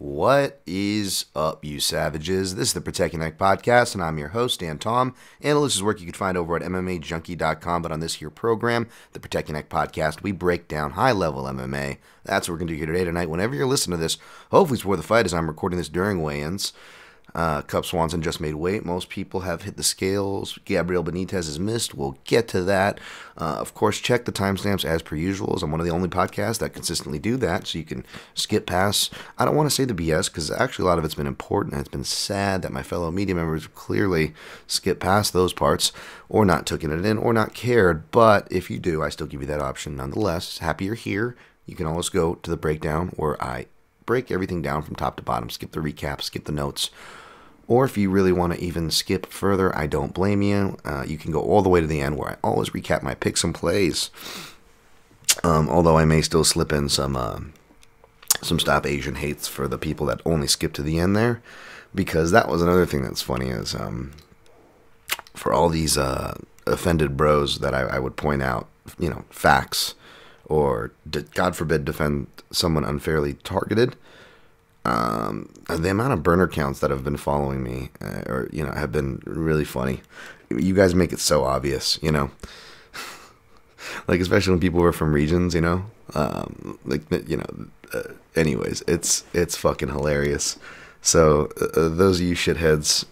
What is up, you savages? This is the Protect Your Neck podcast, and I'm your host, Dan Tom. Analysts is work you can find over at MMAJunkie.com, but on this here program, the Protect Your Neck podcast, we break down high-level MMA. That's what we're going to do here tonight. Whenever you're listening to this, hopefully it's before the fight, as I'm recording this during weigh-ins. Cub Swanson just made weight. Most people have hit the scales. Gabriel Benitez has missed. We'll get to that. Of course, check the timestamps as per usual, as I'm one of the only podcasts that consistently do that, so you can skip past. I don't want to say the BS, because actually a lot of it's been important, and it's been sad that my fellow media members clearly skip past those parts, or not taken it in, or not cared. But if you do, I still give you that option nonetheless. Happy you're here. You can always go to the breakdown, where I break everything down from top to bottom, skip the recap, skip the notes. Or if you really want to even skip further, I don't blame you. You can go all the way to the end, where I always recap my picks and plays. Although I may still slip in some Stop Asian hates for the people that only skip to the end there. Because that was another thing that's funny is for all these offended bros that I would point out, facts, or God forbid defend someone unfairly targeted. The amount of burner counts that have been following me, have been really funny. You guys make it so obvious, like especially when people are from regions, anyways, it's fucking hilarious. So those of you shitheads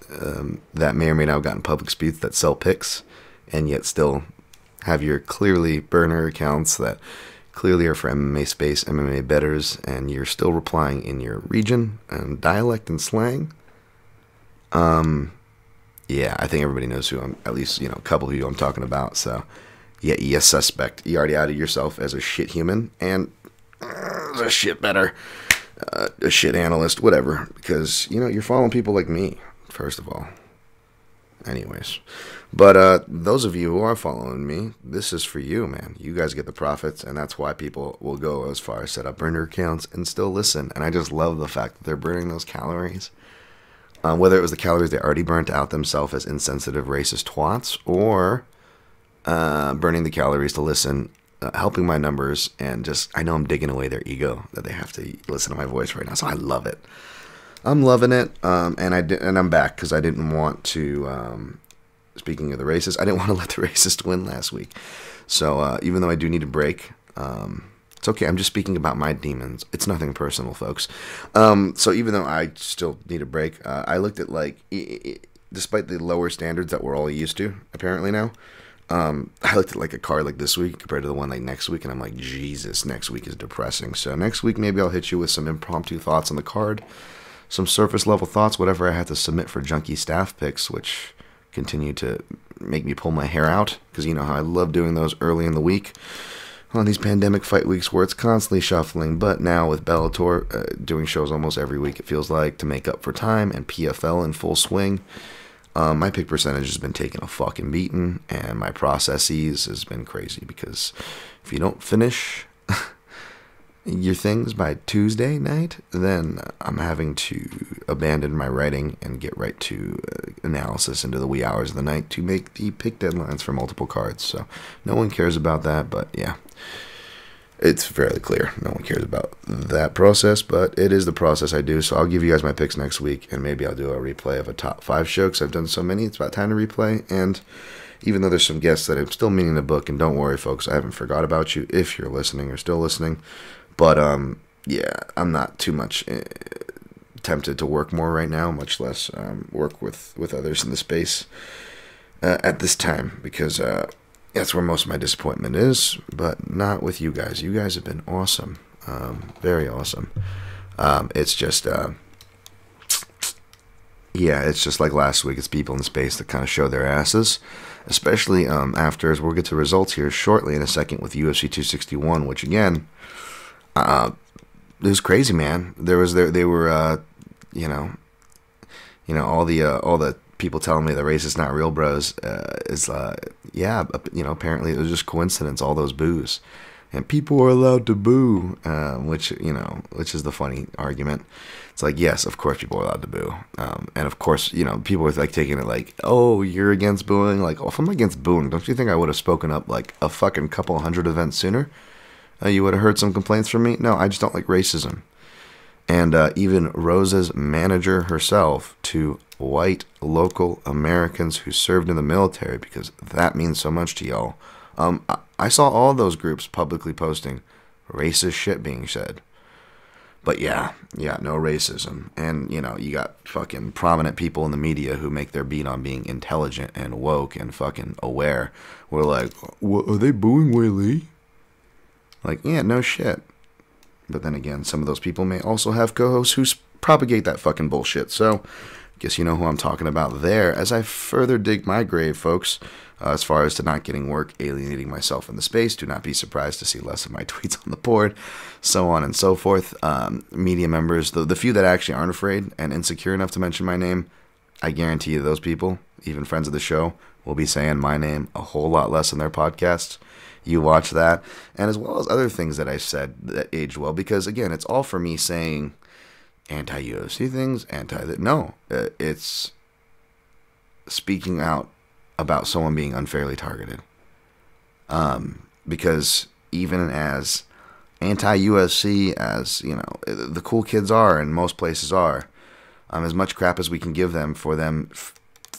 that may or may not have gotten public speech that sell picks, and yet still have your clearly burner accounts that clearly are for MMA space, MMA betters, and you're still replying in your region and dialect and slang. Yeah, I think everybody knows who I'm, at least, a couple of you I'm talking about. So, yeah, you suspect. You already outed yourself as a shit human and a shit better, a shit analyst, whatever. Because, you're following people like me, first of all. Anyways, but those of you who are following me, this is for you, man. You guys get the profits, and that's why people will go as far as set up burner accounts and still listen. And I just love the fact that they're burning those calories. Whether it was the calories they already burnt out themselves as insensitive, racist twats, or burning the calories to listen, helping my numbers, and just, I know I'm digging away their ego that they have to listen to my voice right now, so I love it. I'm loving it, and I'm back because I didn't want to, speaking of the racist, I didn't want to let the racist win last week. So even though I do need a break, it's okay. I'm just speaking about my demons. It's nothing personal, folks. So even though I still need a break, I looked at, despite the lower standards that we're all used to, apparently now, I looked at a card like this week compared to the one next week, and I'm like, Jesus, next week is depressing. So next week, maybe I'll hit you with some impromptu thoughts on the card. Some surface level thoughts, whatever I had to submit for junkie staff picks, which continue to make me pull my hair out, because you know how I love doing those early in the week on these pandemic fight weeks where it's constantly shuffling. But now with Bellator doing shows almost every week, it feels like, to make up for time, and PFL in full swing, my pick percentage has been taking a fucking beating, and my processes has been crazy, because if you don't finish your things by Tuesday night, then I'm having to abandon my writing and get right to analysis into the wee hours of the night to make the pick deadlines for multiple cards. So no one cares about that, but yeah, it's fairly clear. No one cares about that process, but it is the process I do. So I'll give you guys my picks next week, and maybe I'll do a replay of a top 5 show, because I've done so many, it's about time to replay. And even though there's some guests that I'm still meaning to book, and don't worry, folks, I haven't forgot about you if you're listening or still listening. But, yeah, I'm not too much tempted to work more right now, much less work with others in the space at this time, because that's where most of my disappointment is, but not with you guys. You guys have been awesome, very awesome. It's just, yeah, it's just like last week. It's people in the space that kind of show their asses, especially after, as we'll get to results here shortly in a second with UFC 261, which, again, it was crazy, man. They were, all the people telling me the race is not real, bros. Yeah, apparently it was just coincidence. All those boos, and people are allowed to boo, which is the funny argument. It's like, yes, of course people are allowed to boo, and of course, people are taking it like, oh, you're against booing. Like, oh, if I'm against booing, don't you think I would have spoken up a fucking couple hundred events sooner? You would have heard some complaints from me. No, I just don't like racism. And even Rosa's manager herself to white local Americans who served in the military, because that means so much to y'all. I saw all those groups publicly posting racist shit being said. But yeah, no racism. And, you know, you got fucking prominent people in the media who make their beat on being intelligent and woke and fucking aware. We're like, what, are they booing Wei Li? Like, yeah, no shit. But then again, some of those people may also have co-hosts who propagate that fucking bullshit. So, guess you know who I'm talking about there. As I further dig my grave, folks, as far as to not getting work, alienating myself in the space, do not be surprised to see less of my tweets on the board, so on and so forth. Media members, the few that actually aren't afraid and insecure enough to mention my name, I guarantee you those people, even friends of the show, will be saying my name a whole lot less in their podcasts. You watch that, and as well as other things that I said that aged well, because again, it's all for me saying anti-UFC things, no, it's speaking out about someone being unfairly targeted. Because even as anti-UFC as, you know, the cool kids are, and most places are, as much crap as we can give them for them,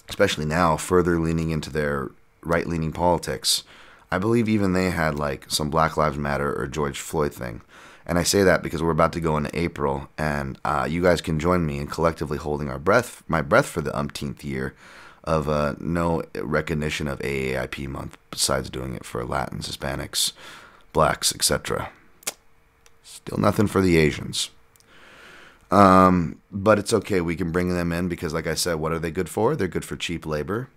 especially now, further leaning into their right-leaning politics, I believe even they had like some Black Lives Matter or George Floyd thing. And I say that because we're about to go into April, and you guys can join me in collectively holding my breath for the umpteenth year of no recognition of AAIP month, besides doing it for Latins, Hispanics, blacks, etc. Still nothing for the Asians. But it's okay, we can bring them in because, like I said, what are they good for? They're good for cheap labor.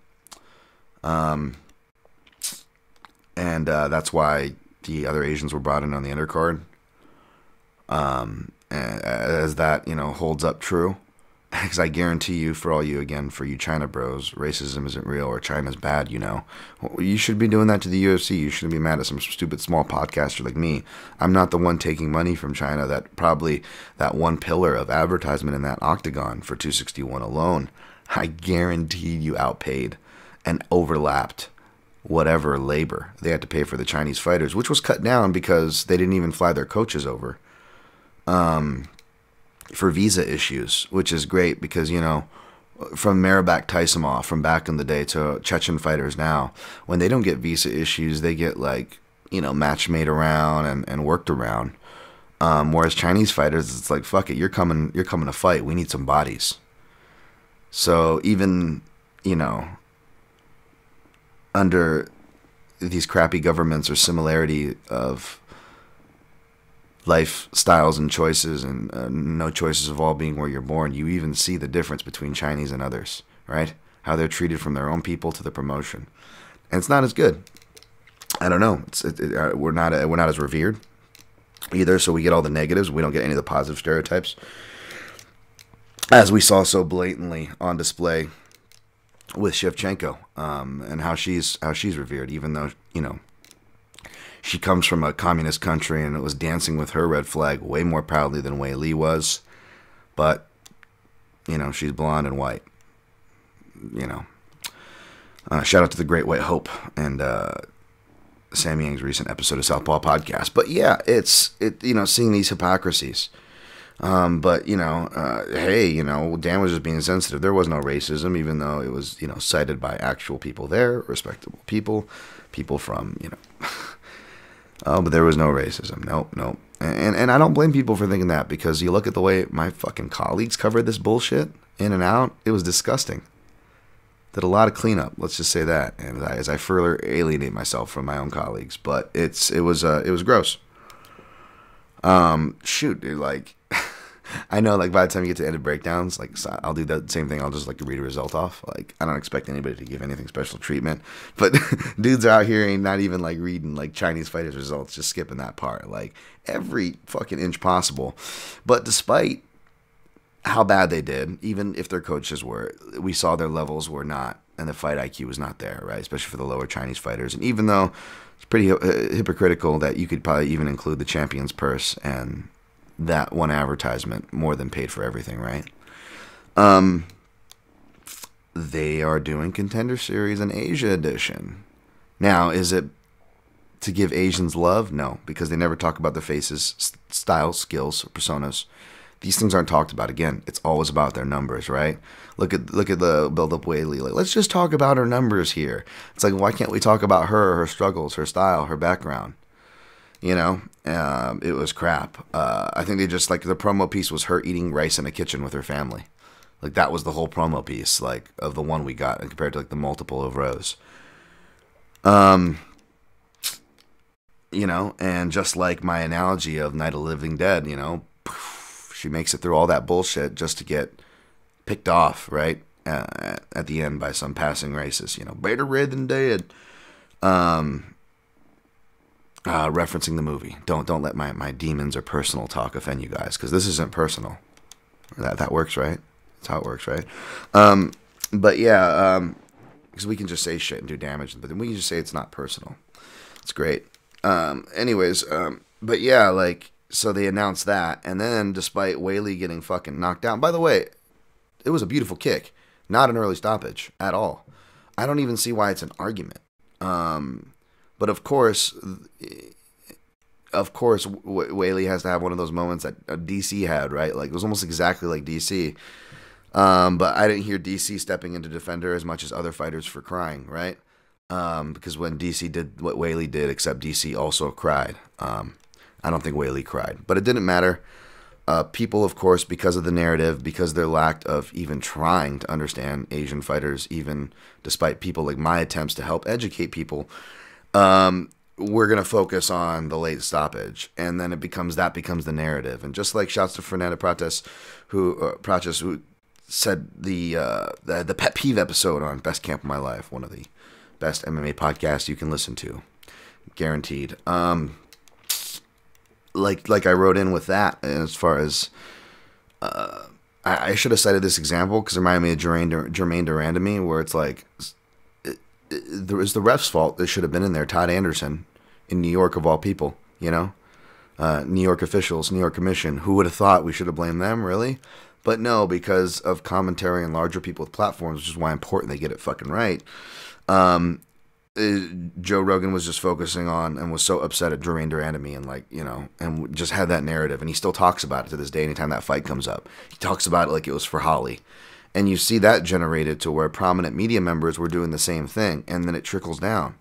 And that's why the other Asians were brought in on the undercard. As that, you know, holds up true. Because I guarantee you, for all you, again, for you China bros, racism isn't real or China's bad, you know. You should be doing that to the UFC. You shouldn't be mad at some stupid small podcaster like me. I'm not the one taking money from China. That probably, that one pillar of advertisement in that octagon for 261 alone, I guarantee you outpaid and overlapped whatever labor they had to pay for the Chinese fighters, which was cut down because they didn't even fly their coaches over for visa issues, which is great because, you know, from Maribak Taisumov from back in the day to Chechen fighters now, when they don't get visa issues, they get, like, you know, match made around and worked around. Whereas Chinese fighters, it's like, fuck it, you're coming to fight. We need some bodies. So even, you know, under these crappy governments or similarity of lifestyles and choices and no choices of all being where you're born, you even see the difference between Chinese and others, right? How they're treated from their own people to the promotion. And it's not as good. I don't know. We're not as revered either, so we get all the negatives. We don't get any of the positive stereotypes, as we saw so blatantly on display with Shevchenko, and how she's revered, even though, you know, she comes from a communist country and it was dancing with her red flag way more proudly than Wei Li was. But, you know, she's blonde and white. You know, shout out to the Great White Hope and Sammy Yang's recent episode of Southpaw Podcast. But yeah, you know, seeing these hypocrisies. But, you know, hey, you know, Dan was just being sensitive. There was no racism, even though it was, you know, cited by actual people there, respectable people from, you know, but there was no racism. Nope. And I don't blame people for thinking that, because you look at the way my fucking colleagues covered this bullshit in and out, it was disgusting. Did a lot of cleanup, let's just say that, and as I further alienate myself from my own colleagues, but it was gross. Shoot, dude, like, I know, like, by the time you get to ended breakdowns, like, so I'll do that same thing. I'll just, like, read a result off. Like, I don't expect anybody to give anything special treatment. But dudes out here ain't not even, like, reading, like, Chinese fighters' results, just skipping that part. Like, every fucking inch possible. But despite how bad they did, even if their coaches were, we saw their levels were not, and the fight IQ was not there, right? Especially for the lower Chinese fighters. And even though it's pretty hypocritical that you could probably even include the champion's purse and that one advertisement more than paid for everything, right? They are doing Contender Series in Asia edition. Now, is it to give Asians love? No, because they never talk about their faces, styles, skills, personas. these things aren't talked about. Again, it's always about their numbers, right? Look at the build up Weili. Like, let's just talk about her numbers here. It's like, why can't we talk about her struggles, her style, her background? You know, it was crap. I think they just, like, the promo piece was her eating rice in a kitchen with her family. Like, that was the whole promo piece, like, of the one we got, compared to, like, the multiple of Rose. You know, and just like my analogy of Night of the Living Dead, you know, she makes it through all that bullshit just to get picked off, right? At the end by some passing racist, you know, better red than dead. Referencing the movie. Don't let my demons or personal talk offend you guys, because this isn't personal. That works, right? That's how it works, right? But yeah, because we can just say shit and do damage, but then we can just say it's not personal. It's great. Anyways, but yeah, like, so they announced that, and then despite Weili getting fucking knocked down, by the way, it was a beautiful kick, not an early stoppage at all. I don't even see why it's an argument. But of course, Weili has to have one of those moments that DC had, right? Like, it was almost exactly like DC. But I didn't hear DC stepping into defender as much as other fighters for crying, right? Because when DC did what Weili did, except DC also cried. I don't think Weili cried, but it didn't matter. People, of course, because of the narrative, because their lack of even trying to understand Asian fighters, even despite people like my attempts to help educate people, we're going to focus on the late stoppage. And then that becomes the narrative. And just like shouts to Fernanda Prates, who said the pet peeve episode on Best Camp of My Life, one of the best MMA podcasts you can listen to, guaranteed. Like I wrote in with that, as far as I should have cited this example because it reminded me of Jermaine Durand to me, where it's like, it was the ref's fault. It should have been in there. Todd Anderson in New York, of all people, you know, New York officials, New York Commission. Who would have thought we should have blamed them, really? But no, because of commentary and larger people with platforms, which is why important they get it fucking right. Joe Rogan was just focusing on and was so upset at Jermaine Durandamy, and, like, you know, and just had that narrative, and he still talks about it to this day. Anytime that fight comes up, he talks about it like it was for Holly, and you see that generated to where prominent media members were doing the same thing, and then it trickles down,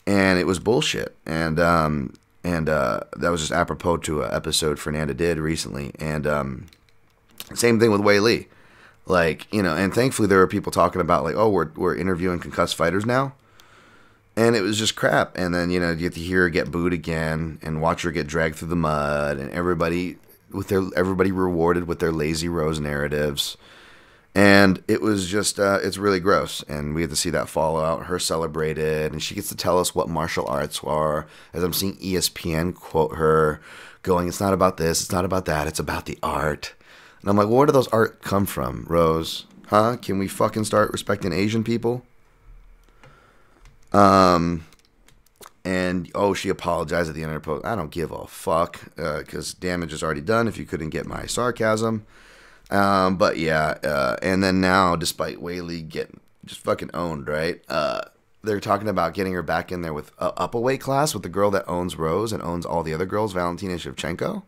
and it was bullshit, and that was just apropos to an episode Fernanda did recently, and same thing with Weili, like, you know, and thankfully there were people talking about, like, oh, we're interviewing concussed fighters now. And it was just crap. And then, you know, you get to hear her get booed again and watch her get dragged through the mud, and everybody rewarded with their lazy Rose narratives. And it was just, it's really gross. And we get to see that fallout, her celebrated, and she gets to tell us what martial arts are. As I'm seeing ESPN quote her, going, it's not about this, it's not about that, it's about the art. And I'm like, well, where do those art come from, Rose? Huh? Can we fucking start respecting Asian people? And, oh, she apologized at the end of her post. I don't give a fuck, because damage is already done if you couldn't get my sarcasm. But yeah, and then now, despite Weili getting just fucking owned, right? They're talking about getting her back in there with up a weight class with the girl that owns Rose and owns all the other girls, Valentina Shevchenko.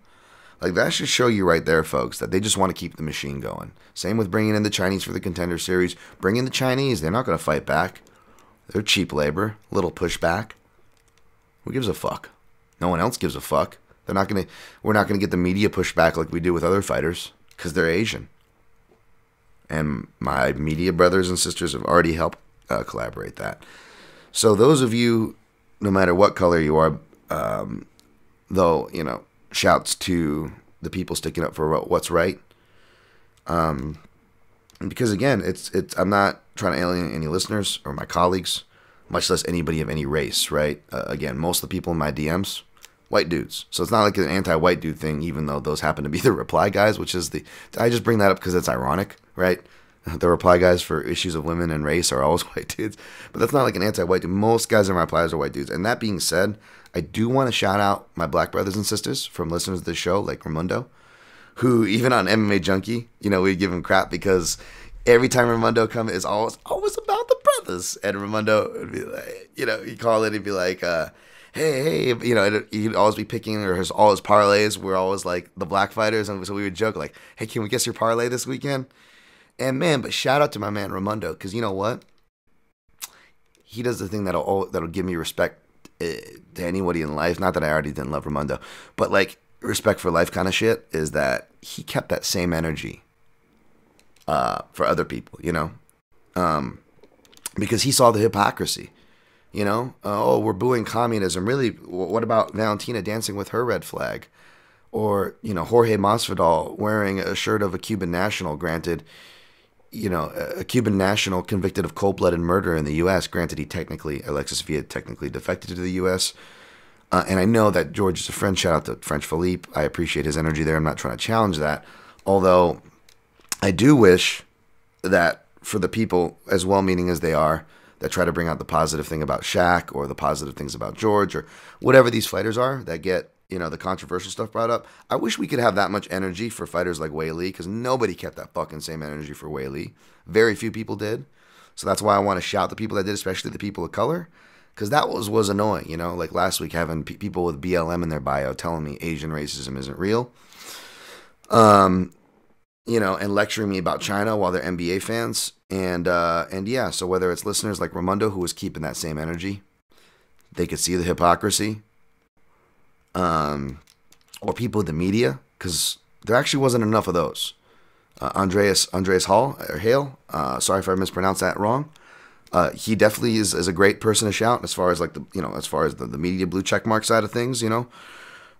Like, that should show you right there, folks, that they just want to keep the machine going. Same with bringing in the Chinese for the Contender Series. Bring in the Chinese. They're not going to fight back. They're cheap labor. Little pushback. Who gives a fuck? No one else gives a fuck. We're not going to get the media pushback like we do with other fighters because they're Asian. And my media brothers and sisters have already helped collaborate that. So those of you, no matter what color you are, though, you know, shouts to the people sticking up for what's right. Because again, it's I'm not trying to alienate any listeners or my colleagues, much less anybody of any race, right? Again, most of the people in my DMs, white dudes. So it's not like an anti-white dude thing, even though those happen to be the reply guys, which is I just bring that up because it's ironic, right? The reply guys for issues of women and race are always white dudes. But that's not like an anti-white dude. Most guys in my replies are white dudes. And that being said, I do want to shout out my black brothers and sisters from listeners to this show, like Ramundo, who even on MMA Junkie, you know, we give him crap because every time Ramundo comes, it's always about the brothers. And Ramundo would be like, you know, he'd call it, he'd be like, hey, you know, he'd always be picking, or all his parlays were always like the black fighters, and so we would joke like, hey, can we guess your parlay this weekend? And man, but shout out to my man Ramundo, because you know what? He does the thing that'll give me respect to anybody in life. Not that I already didn't love Ramundo, but like respect for life kind of shit is that he kept that same energy for other people, you know, because he saw the hypocrisy. You know, oh, we're booing communism. Really, what about Valentina dancing with her red flag? Or, you know, Jorge Masvidal wearing a shirt of a Cuban national, granted, you know, a Cuban national convicted of cold-blooded murder in the U.S. Granted, Alexis Villa technically defected to the U.S. And I know that George is a friend. Shout out to French Philippe. I appreciate his energy there. I'm not trying to challenge that. Although, I do wish that for the people, as well-meaning as they are, that try to bring out the positive thing about Shaq or the positive things about George or whatever these fighters are that get, you know, the controversial stuff brought up. I wish we could have that much energy for fighters like Wei Lee, because nobody kept that fucking same energy for Wei Lee. Very few people did. So that's why I want to shout the people that did, especially the people of color, because that was annoying, you know, like last week having people with BLM in their bio telling me Asian racism isn't real. You know, and lecturing me about China while they're NBA fans. And yeah, so whether it's listeners like Ramundo, who was keeping that same energy, they could see the hypocrisy, or people in the media, because there actually wasn't enough of those. Andreas Hale, sorry if I mispronounced that wrong. He definitely is a great person to shout as far as like the media blue check mark side of things, you know,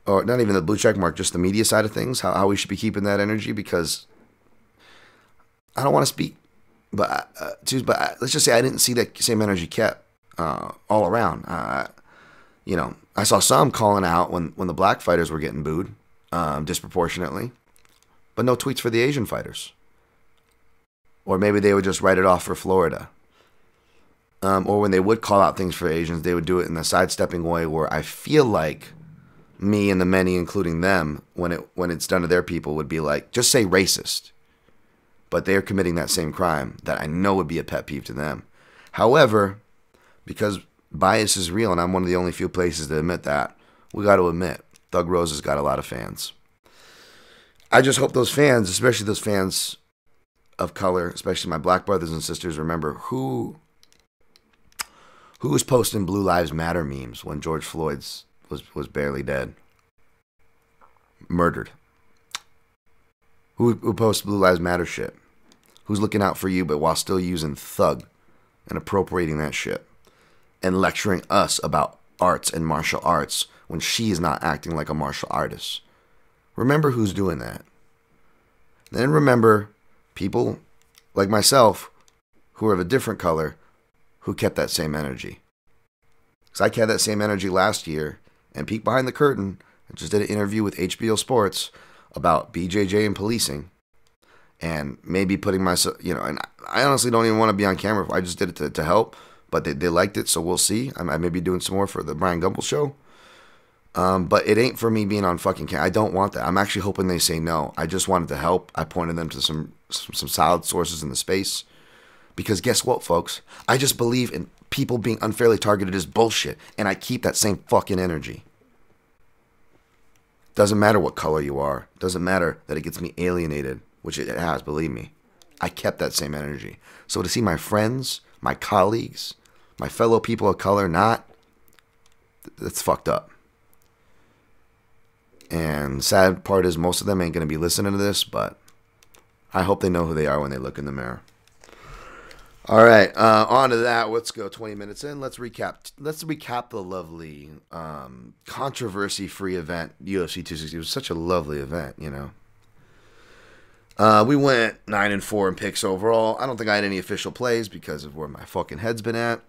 or not even the blue check mark, just the media side of things, how we should be keeping that energy, because I don't want to speak, but let's just say I didn't see that same energy kept all around. You know, I saw some calling out when the black fighters were getting booed disproportionately, but no tweets for the Asian fighters. Or maybe they would just write it off for Florida. Or when they would call out things for Asians, they would do it in a sidestepping way where I feel like me and the many, including them, when it's done to their people, would be like, just say racist. But they're committing that same crime that I know would be a pet peeve to them. However, because bias is real, and I'm one of the only few places to admit that, we got to admit, Thug Rose has got a lot of fans. I just hope those fans, especially those fans of color, especially my black brothers and sisters, remember who was posting Blue Lives Matter memes when George Floyd was barely dead, murdered. Who posts Blue Lives Matter shit? Who's looking out for you, but while still using thug and appropriating that shit and lecturing us about arts and martial arts when she is not acting like a martial artist? Remember who's doing that. Then remember people like myself who are of a different color who kept that same energy. Because I kept that same energy last year and peeked behind the curtain and just did an interview with HBO Sports about BJJ and policing, and maybe putting myself, you know, and I honestly don't even want to be on camera. I just did it to help, but they liked it, so we'll see. I may be doing some more for the Brian Gumbel show, but it ain't for me being on fucking camera. I don't want that. I'm actually hoping they say no. I just wanted to help. I pointed them to some solid sources in the space, because guess what, folks? I just believe in people being unfairly targeted as bullshit, and I keep that same fucking energy. Doesn't matter what color you are. Doesn't matter that it gets me alienated, which it has, believe me. I kept that same energy. So to see my friends, my colleagues, my fellow people of color not, that's fucked up. And the sad part is most of them ain't going to be listening to this, but I hope they know who they are when they look in the mirror. All right, on to that. Let's go 20 minutes in. Let's recap the lovely, controversy-free event, UFC 260. It was such a lovely event, you know. We went 9-4 in picks overall. I don't think I had any official plays because of where my fucking head's been at.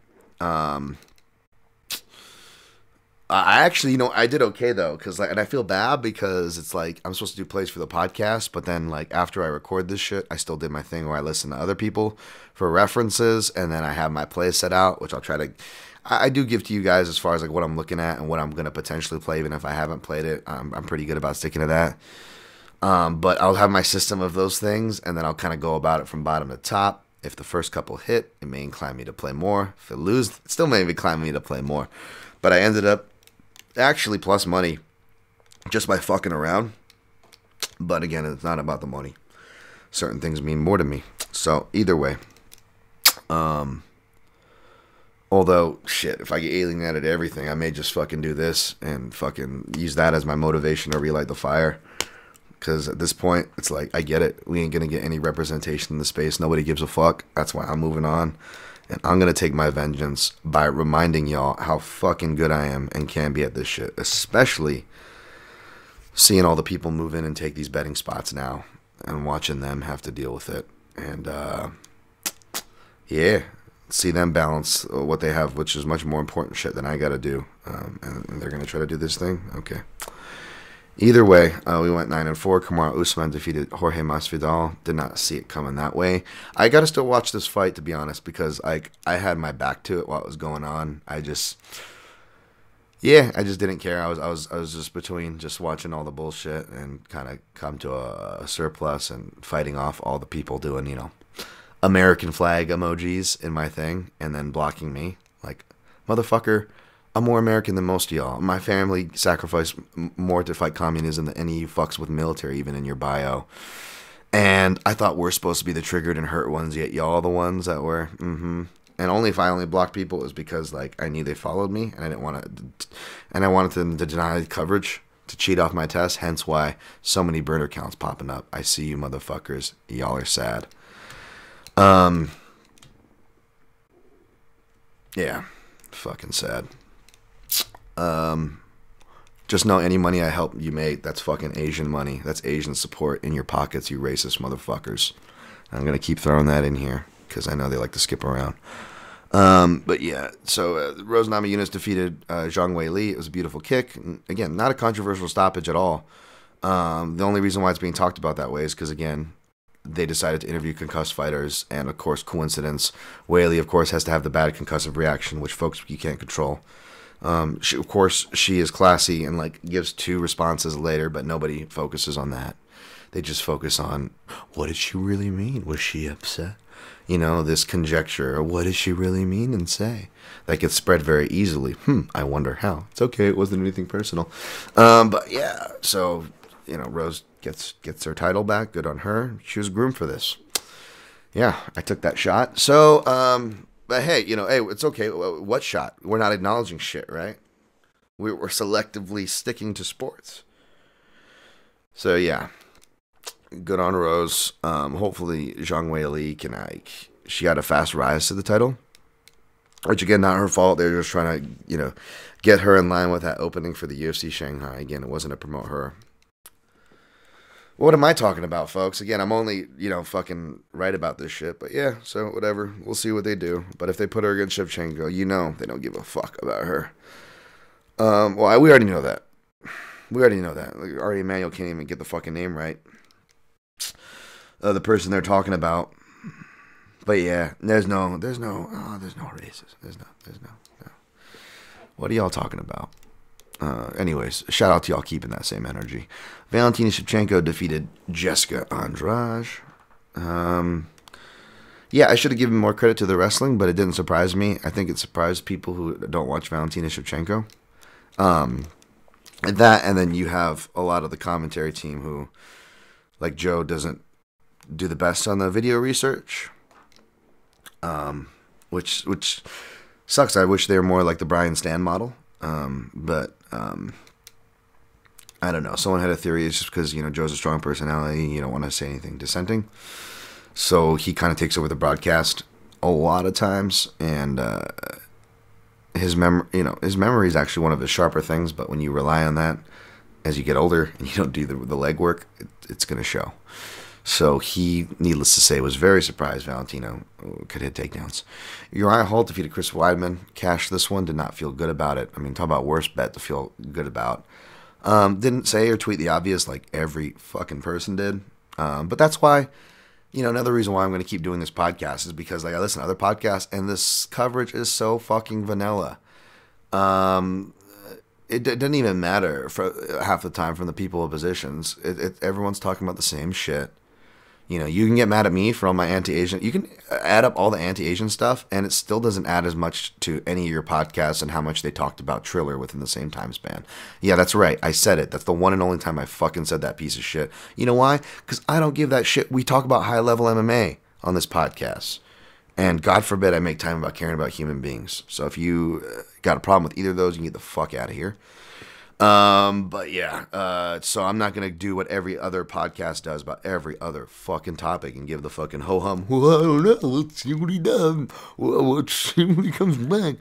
I actually, you know, I did okay though, and I feel bad because it's like I'm supposed to do plays for the podcast, but then like after I record this shit, I still did my thing where I listen to other people for references, and then I have my plays set out, which I'll try to. I do give to you guys as far as like what I'm looking at and what I'm gonna potentially play, even if I haven't played it. I'm pretty good about sticking to that. But I'll have my system of those things, and then I'll kind of go about it from bottom to top. If the first couple hit, it may incline me to play more. If it lose, it still may incline me to play more. But I ended up actually plus money just by fucking around. But again, it's not about the money. Certain things mean more to me. So either way, although shit, if I get alienated everything, I may just fucking do this and fucking use that as my motivation to relight the fire. Because at this point, it's like, I get it. We ain't gonna get any representation in the space. Nobody gives a fuck. That's why I'm moving on. And I'm gonna take my vengeance by reminding y'all how fucking good I am and can be at this shit. Especially seeing all the people move in and take these betting spots now and watching them have to deal with it. And yeah, see them balance what they have, which is much more important shit than I gotta do. And they're gonna try to do this thing. Okay. Either way, we went 9-4. Kamaru Usman defeated Jorge Masvidal. Did not see it coming that way. I gotta still watch this fight, to be honest, because I had my back to it while it was going on. I just didn't care. I was just between just watching all the bullshit and kind of come to a surplus and fighting off all the people doing, you know, American flag emojis in my thing and then blocking me. Like, motherfucker, I'm more American than most of y'all. My family sacrificed more to fight communism than any of you fucks with military, even in your bio. And I thought we're supposed to be the triggered and hurt ones, yet y'all the ones that were, And only if I only blocked people was because, like, I knew they followed me, and I didn't want to, and I wanted them to deny coverage, to cheat off my test, hence why so many burner counts popping up. I see you motherfuckers. Y'all are sad. Yeah. Fucking sad. Just know any money I help you make, that's fucking Asian money. That's Asian support in your pockets, you racist motherfuckers. I'm going to keep throwing that in here because I know they like to skip around. But yeah, so Rose Namajunas defeated Zhang Weili. It was a beautiful kick. And again, not a controversial stoppage at all. The only reason why it's being talked about that way is because, again, they decided to interview concussed fighters. And, of course, coincidence, Weili, of course, has to have the bad concussive reaction, which, folks, you can't control. She is classy and, like, gives 2 responses later, but nobody focuses on that. They just focus on, what did she really mean? Was she upset? You know, this conjecture, what does she really mean and say? That gets spread very easily. I wonder how. It's okay, it wasn't anything personal. But yeah, so, you know, Rose gets her title back. Good on her. She was groomed for this. Yeah, I took that shot. So, but hey, you know, hey, it's okay. What shot? We're not acknowledging shit, right? We're selectively sticking to sports. So yeah, good on Rose. Hopefully Zhang Weili can, like, she got a fast rise to the title, which again, not her fault. They're just trying to, you know, get her in line with that opening for the UFC Shanghai. Again, it wasn't to promote her. What am I talking about, folks? Again, I'm only, you know, fucking right about this shit. But yeah, so whatever. We'll see what they do. But if they put her against Shevchenko, you know they don't give a fuck about her. Well, we already know that. We already know that. Like, Ari Emanuel can't even get the fucking name right. The person they're talking about. But yeah, there's no races. There's no. What are y'all talking about? Anyways, shout out to y'all keeping that same energy. Valentina Shevchenko defeated Jessica Andrade. Yeah, I should have given more credit to the wrestling, but it didn't surprise me. I think it surprised people who don't watch Valentina Shevchenko. And then you have a lot of the commentary team who, like Joe, doesn't do the best on the video research. Which sucks. I wish they were more like the Brian Stan model. But I don't know. Someone had a theory. It's just because, you know, Joe's a strong personality. You don't want to say anything dissenting. So he kind of takes over the broadcast a lot of times. And his memory is actually one of his sharper things. But when you rely on that as you get older and you don't do the legwork, it's going to show. So he, needless to say, was very surprised Valentino could hit takedowns. Uriah Hall defeated Chris Weidman. Cashed this one. Did not feel good about it. I mean, talk about worst bet to feel good about. Didn't say or tweet the obvious like every fucking person did. But that's why, you know, another reason why I'm going to keep doing this podcast is because, like, I listen to other podcasts and this coverage is so fucking vanilla. It didn't even matter for half the time from the people of positions. Everyone's talking about the same shit. You know, you can get mad at me for all my anti-Asian. You can add up all the anti-Asian stuff, and it still doesn't add as much to any of your podcasts and how much they talked about Triller within the same time span. Yeah, that's right. I said it. That's the one and only time I fucking said that piece of shit. You know why? Because I don't give that shit. We talk about high-level MMA on this podcast. And God forbid I make time about caring about human beings. So if you got a problem with either of those, you can get the fuck out of here. But yeah, so I'm not going to do what every other podcast does about every other fucking topic and give the fucking ho-hum. Well, I don't know. Let's see what he does. Well, let's see when he comes back.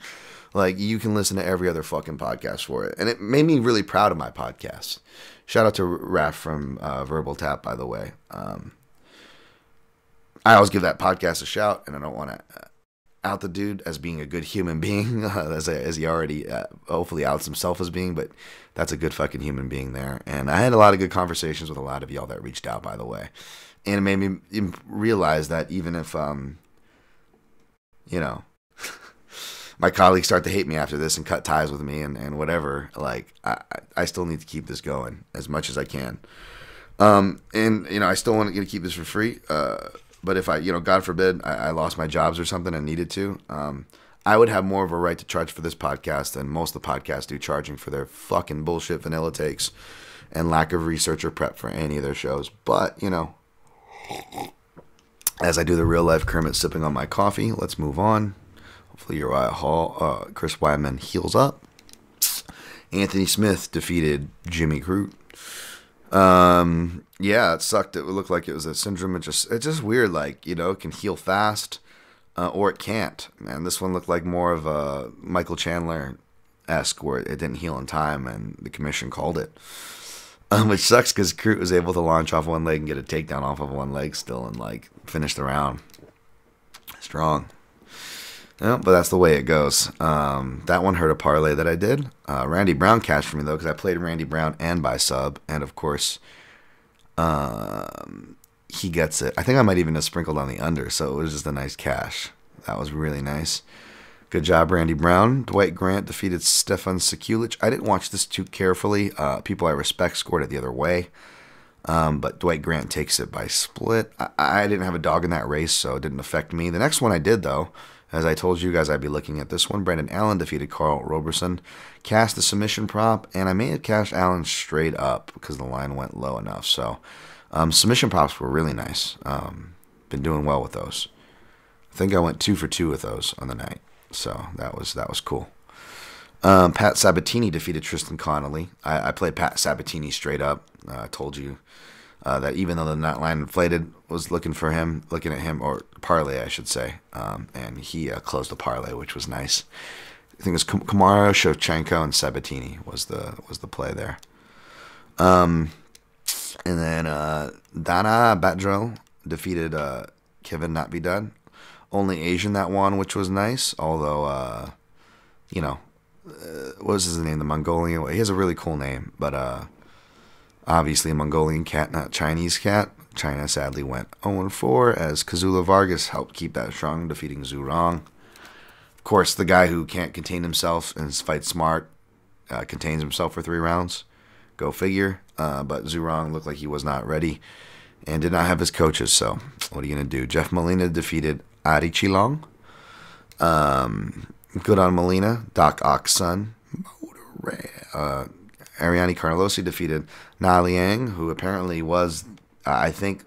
Like, you can listen to every other fucking podcast for it. And it made me really proud of my podcast. Shout out to Raph from Verbal Tap, by the way. I always give that podcast a shout, and I don't want to out the dude as being a good human being, as he already hopefully outs himself as being, but that's a good fucking human being there. And I had a lot of good conversations with a lot of y'all that reached out, by the way. And it made me realize that even if, you know, my colleagues start to hate me after this and cut ties with me and whatever, like, I still need to keep this going as much as I can. And, you know, I still want to keep this for free. But if I, you know, God forbid, I lost my jobs or something and needed to, I would have more of a right to charge for this podcast than most of the podcasts do, charging for their fucking bullshit vanilla takes and lack of research or prep for any of their shows. But, you know, as I do the real life Kermit sipping on my coffee, let's move on. Hopefully Uriah Hall, Chris Weidman heals up. Anthony Smith defeated Jimmy Crute. Yeah, it sucked. It looked like it was a syndrome. It's just weird. Like, you know, it can heal fast, or it can't. Man, this one looked like more of a Michael Chandler-esque, where it didn't heal in time, and the commission called it. Which sucks because Crute was able to launch off one leg and get a takedown off of one leg still, and like finish the round strong. Yeah, but that's the way it goes. That one hurt a parlay that I did. Randy Brown cashed for me, though, because I played Randy Brown and by sub. And, of course, he gets it. I think I might even have sprinkled on the under, so it was just a nice cash. That was really nice. Good job, Randy Brown. Dwight Grant defeated Stefan Sekulic. I didn't watch this too carefully. People I respect scored it the other way. But Dwight Grant takes it by split. I didn't have a dog in that race, so it didn't affect me. The next one I did, though. As I told you guys, I'd be looking at this one. Brendan Allen defeated Carl Roberson. Cast the submission prop, and I may have cashed Allen straight up because the line went low enough. So, submission props were really nice. Been doing well with those. I think I went 2 for 2 with those on the night. So that was cool. Pat Sabatini defeated Tristan Connolly. I played Pat Sabatini straight up. I told you that even though the net line inflated, was looking at him, or parlay, I should say, and he closed the parlay, which was nice. I think it was Kamaru, Shevchenko, and Sabatini was the play there. And then Dana Batdrel defeated Kevin Notbidad. Only Asian that won, which was nice, although, you know, what was his name? The Mongolian. He has a really cool name, but obviously a Mongolian cat, not Chinese cat. China sadly went 0-4 as Kazula Vargas helped keep that strong, defeating Zhu Rong. Of course, the guy who can't contain himself and fights smart contains himself for 3 rounds. Go figure. But Zhu Rong looked like he was not ready and did not have his coaches, so what are you going to do? Jeff Molina defeated Ari Chilong. Good on Molina. Doc Ock's son. Ariane Carlosi defeated Na Liang, who apparently was, I think,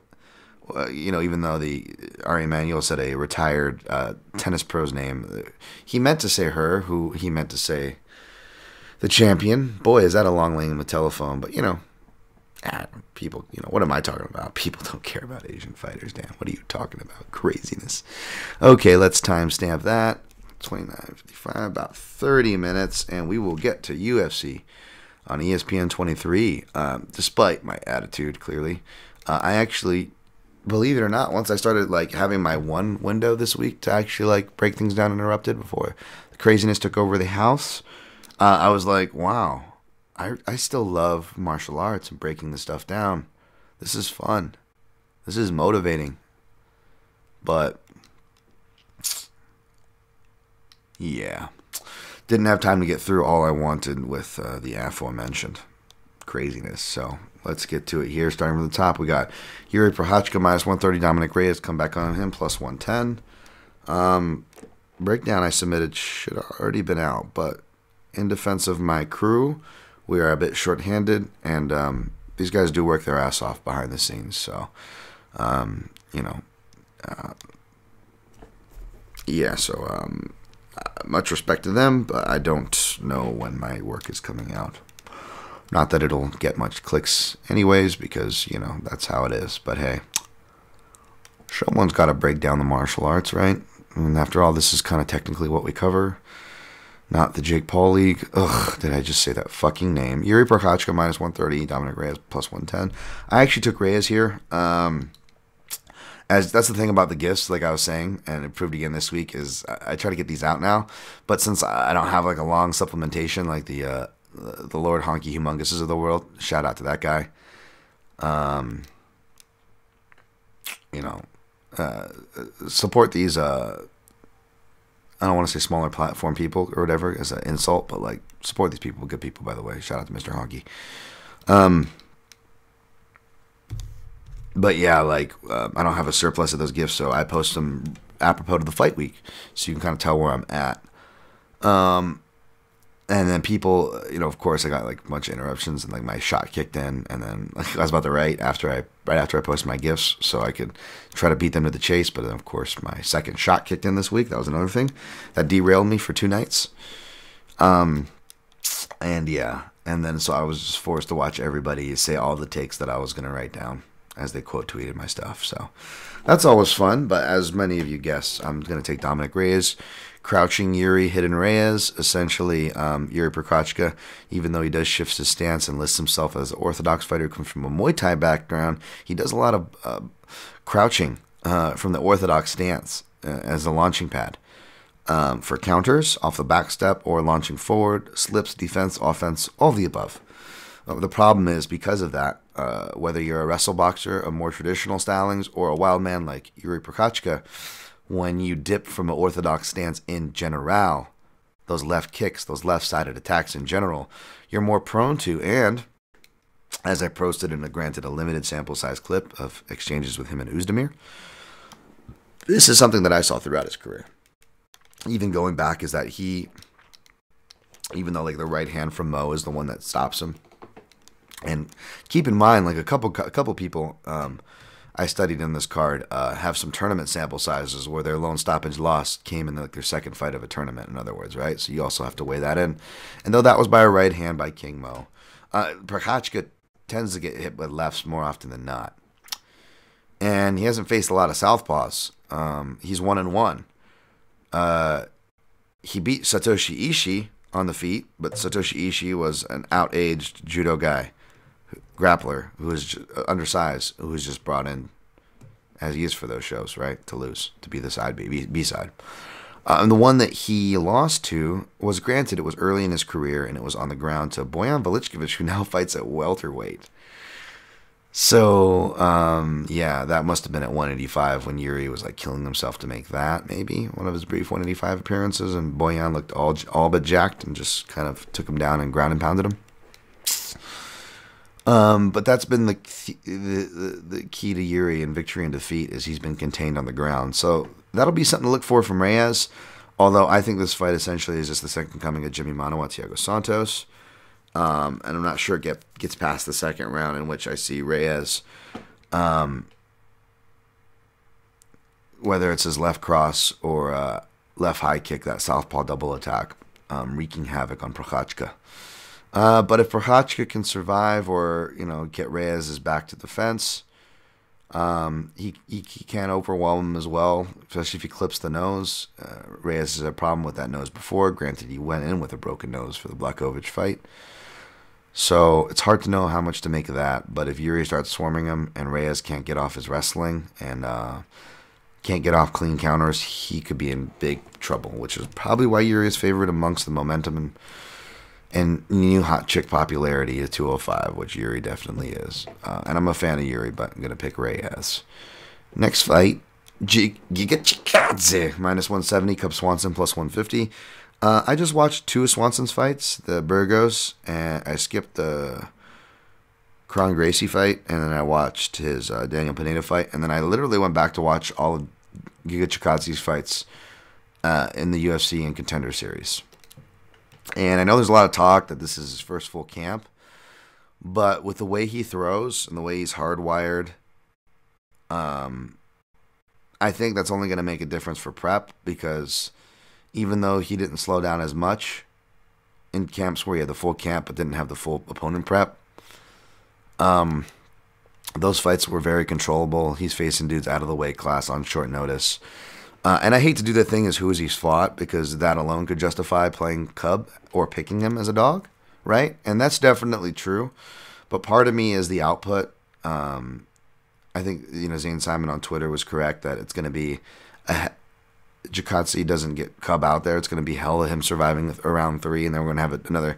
you know, even though the Ari Emanuel said a retired tennis pro's name, he meant to say her, who he meant to say the champion. Boy, is that a long lane in the telephone, but, you know, people, you know, what am I talking about? People don't care about Asian fighters, Dan. What are you talking about? Craziness. Okay, let's timestamp that. 29:55, about 30 minutes, and we will get to UFC on ESPN 23, despite my attitude, clearly. I actually, believe it or not, once I started like having my one window this week to actually like break things down uninterrupted before the craziness took over the house, I was like, wow, I still love martial arts and breaking this stuff down. This is fun. This is motivating. But, yeah. Didn't have time to get through all I wanted with the aforementioned. craziness. So let's get to it here. Starting from the top, we got Yuri Prochazka minus 130. Dominic Reyes, come back on him, plus 110. Breakdown I submitted should have already been out, but in defense of my crew, we are a bit short-handed, and these guys do work their ass off behind the scenes. So, yeah, so much respect to them, but I don't know when my work is coming out. Not that it'll get much clicks anyways, because, that's how it is. But hey, someone's got to break down the martial arts, right? And after all, this is kind of technically what we cover. Not the Jake Paul League. Ugh, did I just say that fucking name? Yuri Prochazka minus 130, Dominic Reyes plus 110. I actually took Reyes here. As that's the thing about the gifts, like I was saying, and it proved again this week, is I try to get these out now. But since I don't have like a long supplementation like the Lord Honky Humonguses of the world, shout out to that guy. Support these I don't want to say smaller platform people or whatever as an insult, but like support these people, good people, by the way. Shout out to Mr. Honky. But yeah, like I don't have a surplus of those gifts, so I post them apropos to the fight week, so you can kind of tell where I'm at. And then people, of course, I got like a bunch of interruptions, and like my shot kicked in, and then like, I was about to write right after I posted my gifts, so I could try to beat them to the chase. But then, of course, my second shot kicked in this week. That was another thing that derailed me for 2 nights. And yeah, and then so I was just forced to watch everybody say all the takes that I was going to write down as they quote tweeted my stuff. So that's always fun. But as many of you guessed, I'm going to take Dominic Reyes. Crouching Yuri, hidden Reyes, essentially Yuri Prochazka, even though he does shift his stance and lists himself as an orthodox fighter who comes from a Muay Thai background, he does a lot of crouching from the orthodox stance as a launching pad for counters, off the back step, or launching forward, slips, defense, offense, all of the above. The problem is, because of that, whether you're a wrestle boxer, a more traditional stylings, or a wild man like Yuri Prochazka, when you dip from an orthodox stance in general, those left kicks, those left-sided attacks in general, you're more prone to, and as I posted in a limited sample size clip of exchanges with him and Uzdemir, this is something that I saw throughout his career. Even going back, is that he, even though like the right hand from Mo is the one that stops him, and keep in mind, like a couple people I studied in this card have some tournament sample sizes where their lone stoppage loss came in like their second fight of a tournament, in other words, right? So you also have to weigh that in. And though that was by a right hand by King Mo, Prochazka tends to get hit with lefts more often than not. And he hasn't faced a lot of southpaws. He's 1-1. He beat Satoshi Ishii on the feet, but Satoshi Ishii was an out-aged judo guy, grappler, who is undersized, who was just brought in as he is for those shows, right, to lose, to be the side B side. And the one that he lost to was, granted, it was early in his career, and it was on the ground to Bojan Velichkovic, who now fights at welterweight. So, yeah, that must have been at 185 when Yuri was like killing himself to make that, maybe, one of his brief 185 appearances, and Bojan looked all but jacked and just kind of took him down and ground and pounded him. But that's been the key to Yuri in victory and defeat, is he's been contained on the ground. So that'll be something to look for from Reyes, although I think this fight essentially is just the second coming of Jimmy Manuwa, Thiago Santos. And I'm not sure it gets past the second round, in which I see Reyes, whether it's his left cross or left high kick, that southpaw double attack, wreaking havoc on Prochazka. But if Prochazka can survive, or get Reyes' back to the fence, he can overwhelm him as well, especially if he clips the nose. Reyes has a problem with that nose before. Granted, he went in with a broken nose for the Blachowicz fight. So it's hard to know how much to make of that. But if Yuri starts swarming him and Reyes can't get off his wrestling and can't get off clean counters, he could be in big trouble, which is probably why Yuri is favored amongst the momentum and new hot chick popularity at 205, which Yuri definitely is. And I'm a fan of Yuri, but I'm going to pick Reyes. Next fight, Giga Chikadze, minus 170, Cub Swanson, plus 150. I just watched two of Swanson's fights, the Burgos, and I skipped the Kron Gracie fight, and then I watched his Daniel Pineda fight, and then I literally went back to watch all of Giga Chikadze's fights in the UFC and Contender Series. And I know there's a lot of talk that this is his first full camp, but with the way he throws and the way he's hardwired, I think that's only going to make a difference for prep, because even though he didn't slow down as much in camps where he had the full camp but didn't have the full opponent prep, those fights were very controllable. He's facing dudes out of the weight class on short notice. And I hate to do the thing as who he's fought, because that alone could justify playing Cub or picking him as a dog, right? And that's definitely true. But part of me is the output. I think, Zane Simon on Twitter was correct that it's going to be Chikadze doesn't get Cub out there. It's going to be hell of him surviving around 3, and then we're going to have another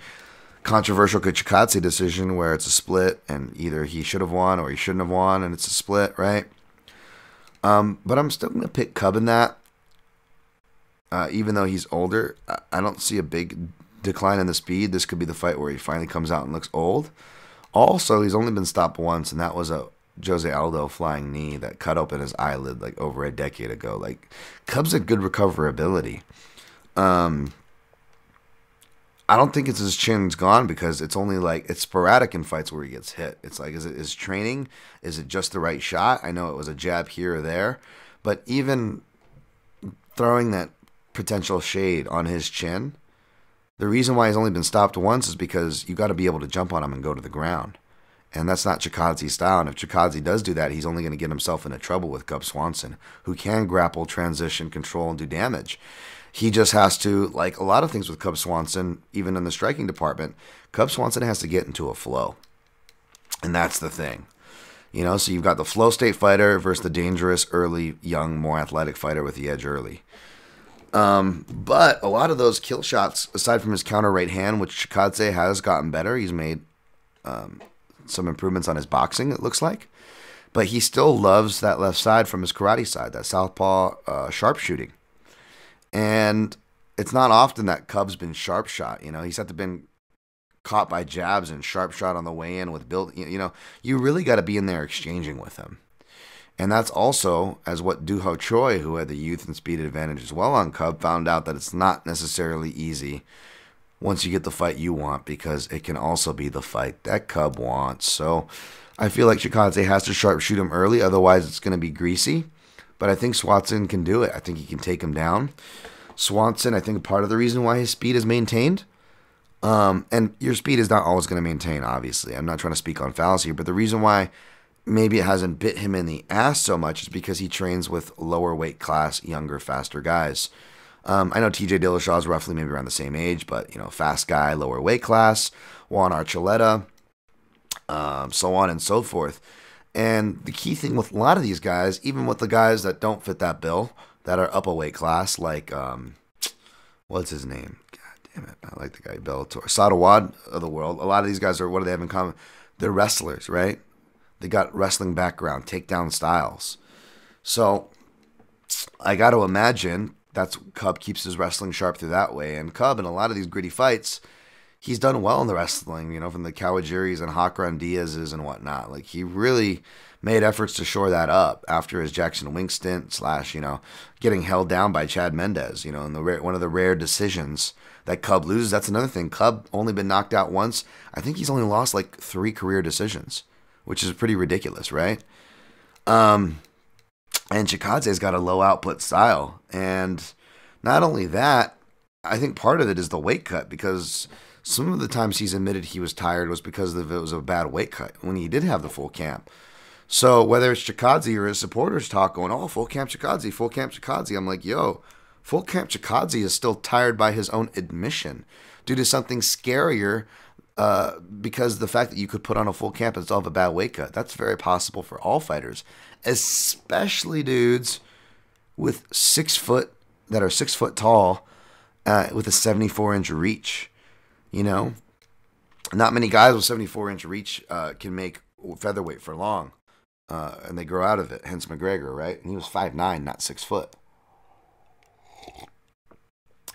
controversial Chikadze decision where it's a split, and either he should have won or he shouldn't have won, and it's a split, right? But I'm still going to pick Cub in that. Even though he's older, I don't see a big decline in the speed. This could be the fight where he finally comes out and looks old. Also, he's only been stopped once, and that was a Jose Aldo flying knee that cut open his eyelid like over a decade ago. Like, Cub's a good recoverability. I don't think it's his chin's gone, because it's only like, it's sporadic in fights where he gets hit. It's like, is it his training? Is it just the right shot? I know it was a jab here or there, but even throwing that potential shade on his chin, the reason why he's only been stopped once is because you got to be able to jump on him and go to the ground. And that's not Chikadze's style. And if Chikadze does do that, he's only going to get himself into trouble with Cub Swanson, who can grapple, transition, control, and do damage. He just has to, like a lot of things with Cub Swanson, even in the striking department, Cub Swanson has to get into a flow. And that's the thing. So you've got the flow state fighter versus the dangerous, early, young, more athletic fighter with the edge early. But a lot of those kill shots, aside from his counter right hand, which Chikadze has gotten better, he's made some improvements on his boxing, it looks like. But he still loves that left side from his karate side, that southpaw sharpshooting. And it's not often that Cub's been sharp shot. He's had to been caught by jabs and sharp shot on the way in with build. You really got to be in there exchanging with him. And that's also, as what Doo Ho Choi, who had the youth and speed advantage as well on Cub, found out that it's not necessarily easy once you get the fight you want, because it can also be the fight that Cub wants. So I feel like Chikadze has to sharpshoot him early, otherwise it's going to be greasy. But I think Swanson can do it. I think he can take him down. Swanson, I think part of the reason why his speed is maintained, and your speed is not always going to maintain, obviously. I'm not trying to speak on fallacy, but the reason why maybe it hasn't bit him in the ass so much is because he trains with lower weight class, younger, faster guys. I know TJ Dillashaw is roughly maybe around the same age, but, fast guy, lower weight class, Juan Archuleta, so on and so forth. And the key thing with a lot of these guys, even with the guys that don't fit that bill, that are up a weight class, like, what's his name? God damn it. I like the guy, Bellator. Sadawad of the world. A lot of these guys what do they have in common? They're wrestlers, right? They got wrestling background, takedown styles. So I got to imagine that's Cub keeps his wrestling sharp through that way. And Cub, in a lot of these gritty fights, he's done well in the wrestling, from the Kawajiris and Hakran Diaz's and whatnot. Like, he really made efforts to shore that up after his Jackson Wink stint / getting held down by Chad Mendez, in one of the rare decisions that Cub loses. That's another thing. Cub only been knocked out once. I think he's only lost like 3 career decisions, which is pretty ridiculous, right? And Chikadze's got a low output style. And not only that, I think part of it is the weight cut, because some of the times he's admitted he was tired was because it was a bad weight cut when he did have the full camp. So whether it's Chikadze or his supporters talk going, oh, full camp Chikadze, I'm like, yo, full camp Chikadze is still tired by his own admission due to something scarier, because the fact that you could put on a full camp and still have a bad weight cut, that's very possible for all fighters, especially dudes with 6 foot, that are 6 foot tall, with a 74-inch reach. Not many guys with 74-inch reach can make featherweight for long, and they grow out of it. Hence McGregor, right? And he was 5'9", not 6 foot.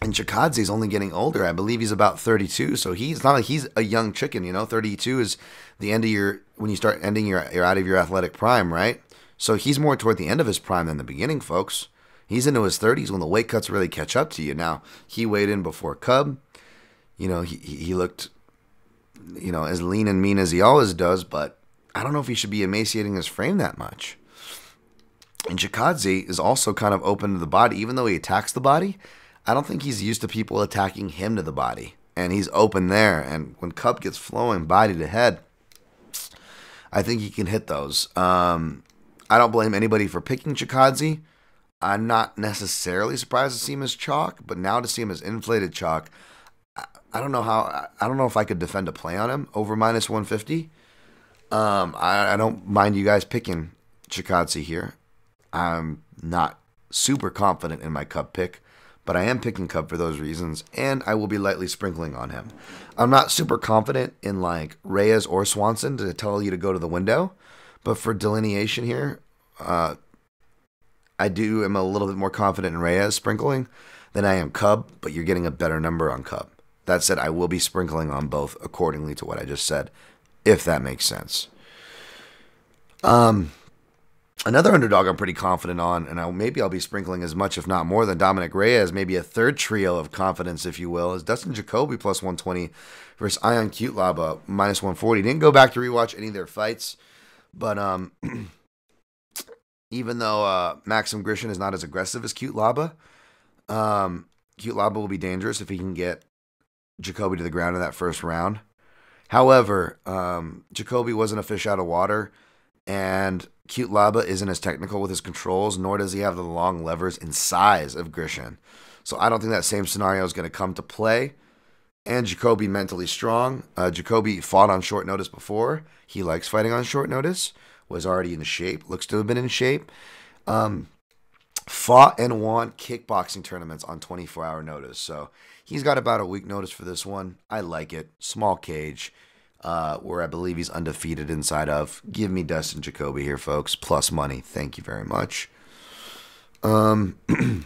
And And Chikadze's only getting older. I believe he's about 32, so he's not like he's a young chicken, you know. 32 is the end of your, when you start ending you're out of your athletic prime, right? So he's more toward the end of his prime than the beginning, folks. He's into his 30s when the weight cuts really catch up to you. Now, he weighed in before Cub. You know, he looked, you know, as lean and mean as he always does, but I don't know if he should be emaciating his frame that much. And Chikadze is also kind of open to the body. Even though he attacks the body, I don't think he's used to people attacking him to the body. And he's open there. And when Cub gets flowing body to head, I think he can hit those. I don't blame anybody for picking Chikadze. I'm not necessarily surprised to see him as chalk, but now to see him as inflated chalk, I don't know how. I don't know if I could defend a play on him over minus 150. I don't mind you guys picking Chikadze here. I'm not super confident in my Cub pick, but I am picking Cub for those reasons, and I will be lightly sprinkling on him. I'm not super confident in like Reyes or Swanson to tell you to go to the window, but for delineation here, I am a little bit more confident in Reyes sprinkling than I am Cub, but you're getting a better number on Cub. That said, I will be sprinkling on both accordingly to what I just said, if that makes sense. Another underdog I'm pretty confident on, and maybe I'll be sprinkling as much, if not more, than Dominic Reyes, maybe a third trio of confidence, if you will, is Dustin Jacoby plus 120 versus Ion Cutelaba minus 140. Didn't go back to rewatch any of their fights, but even though Maxim Grishin is not as aggressive as Cutelaba, Cutelaba will be dangerous if he can get Jacoby to the ground in that first round. However, Jacoby wasn't a fish out of water, and Cutelaba isn't as technical with his controls, nor does he have the long levers and size of Grishin. So I don't think that same scenario is going to come to play. And Jacoby mentally strong. Jacoby fought on short notice before. He likes fighting on short notice. Was already in shape. Looks to have been in shape. Fought and won kickboxing tournaments on 24-hour notice. So he's got about a week notice for this one. I like it. Small cage. Where I believe he's undefeated inside of. Give me Dustin Jacoby here, folks. Plus money. Thank you very much. Didn't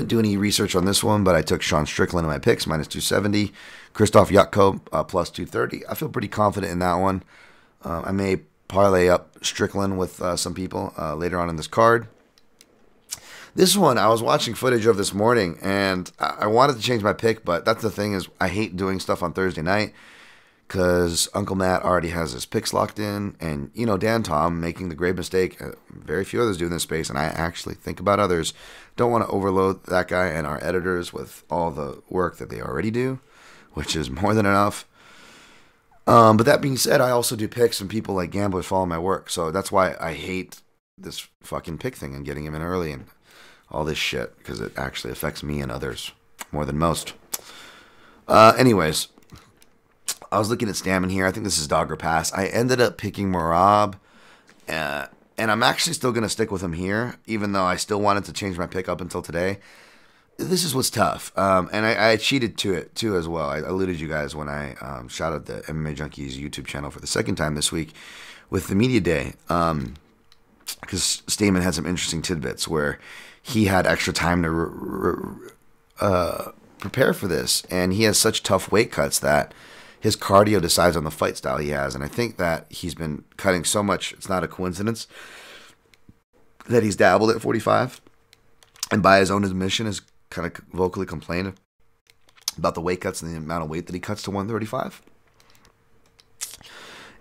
do any research on this one, but I took Sean Strickland in my picks, minus 270. Krzysztof Jotko, plus 230. I feel pretty confident in that one. I may parlay up Strickland with some people later on in this card. This one, I was watching footage of this morning, and I wanted to change my pick, but that's the thing is I hate doing stuff on Thursday night because Uncle Matt already has his picks locked in, and, you know, Dan Tom making the great mistake, very few others do in this space, and I actually think about others. Don't want to overload that guy and our editors with all the work that they already do, which is more than enough. But that being said, I also do picks, and people like gamblers follow my work, so that's why I hate this fucking pick thing and getting him in early and all this shit, because it actually affects me and others more than most. Anyways, I was looking at Stammen here. I think this is dog or pass. I ended up picking Merab, and I'm actually still going to stick with him here, even though I still wanted to change my pick up until today. This is what's tough, and I cheated to it, too, as well. I alluded you guys when I shouted the MMA Junkies YouTube channel for the second time this week with the media day, because Stamen had some interesting tidbits where he had extra time to prepare for this, and he has such tough weight cuts that his cardio decides on the fight style he has, and I think that he's been cutting so much, it's not a coincidence that he's dabbled at 45, and by his own admission has kind of vocally complained about the weight cuts and the amount of weight that he cuts to 135.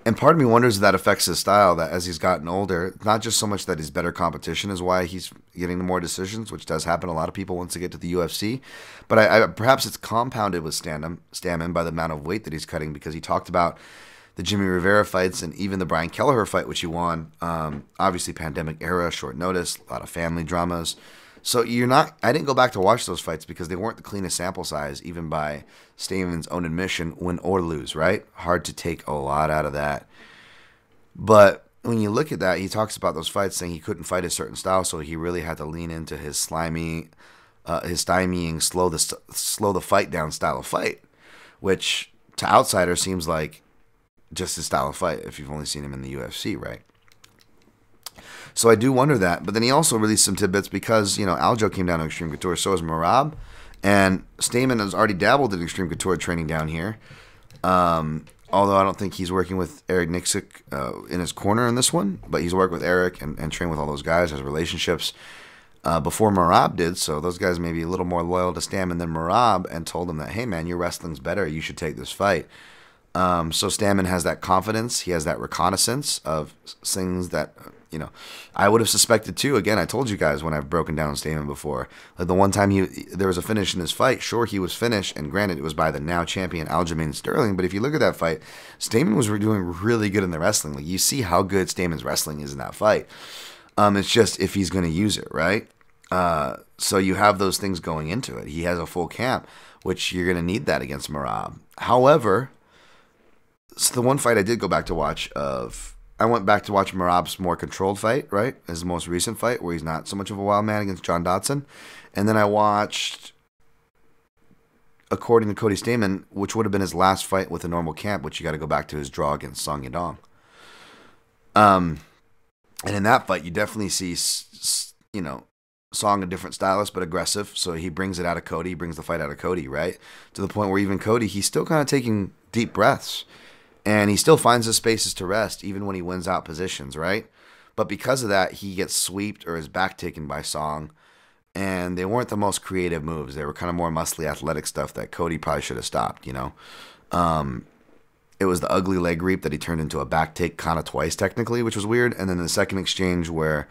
And part of me wonders if that affects his style, that as he's gotten older, not just so much that he's better competition is why he's getting to more decisions, which does happen to a lot of people once they get to the UFC, but perhaps it's compounded with Stamen by the amount of weight that he's cutting, because he talked about the Jimmy Rivera fights and even the Brian Kelleher fight, which he won. Obviously, pandemic era, short notice, a lot of family dramas. So I didn't go back to watch those fights because they weren't the cleanest sample size, even by Stamen's own admission, win or lose, right? Hard to take a lot out of that. But when you look at that, he talks about those fights saying he couldn't fight a certain style, so he really had to lean into his stymieing, slow the fight down style of fight, which to outsiders seems like just his style of fight if you've only seen him in the UFC, right? So I do wonder that. But then he also released some tidbits because, Aljo came down to Extreme Couture, so has Merab. And Stamen has already dabbled in Extreme Couture training down here. Although I don't think he's working with Eric Nixick in his corner in this one. But he's worked with Eric and trained with all those guys, has relationships before Merab did. So those guys may be a little more loyal to Stamen than Merab and told him that, hey, man, your wrestling's better. You should take this fight. So Stamen has that confidence. He has that reconnaissance of things that, I would have suspected too. Again, I told you guys when I've broken down Stamen before. Like the one time there was a finish in his fight, sure, he was finished, and granted, it was by the now champion Aljamain Sterling, but if you look at that fight, Stamen was doing really good in the wrestling. Like, you see how good Stamen's wrestling is in that fight. It's just if he's going to use it, right? So you have those things going into it. He has a full camp, which you're going to need that against Merab. However, so the one fight I did go back to watch I went back to watch Merab's more controlled fight, right? His most recent fight where he's not so much of a wild man against John Dodson. And then I watched, according to Cody Stamen, which would have been his last fight with a normal camp, which you got to go back to his draw against Song Yadong. And in that fight, you definitely see, Song a different stylist, but aggressive. So he brings it out of Cody. He brings the fight out of Cody, right? To the point where even Cody, he's still kind of taking deep breaths. And he still finds his spaces to rest, even when he wins out positions, right? But because of that, he gets sweeped or his back taken by Song. And they weren't the most creative moves. They were kind of more muscly, athletic stuff that Cody probably should have stopped, It was the ugly leg reap that he turned into a back take kind of twice, technically, which was weird. And then the second exchange where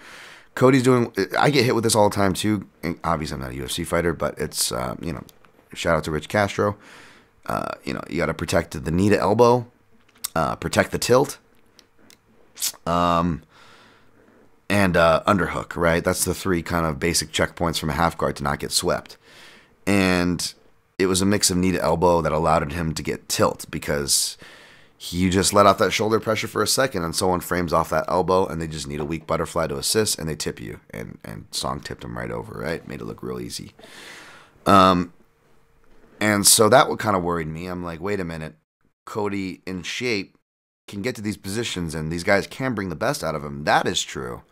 Cody's doing... I get hit with this all the time, too. And obviously, I'm not a UFC fighter, but it's, shout out to Rich Castro. You got to protect the knee to elbow. Protect the tilt, and underhook, right? That's the three kind of basic checkpoints from a half guard to not get swept. And it was a mix of knee to elbow that allowed him to get tilt because you just let off that shoulder pressure for a second and someone frames off that elbow and they just need a weak butterfly to assist and they tip you. And Song tipped him right over, right? Made it look real easy. And so that what kind of worried me. I'm like, wait a minute. Cody in shape can get to these positions and these guys can bring the best out of him. That is true.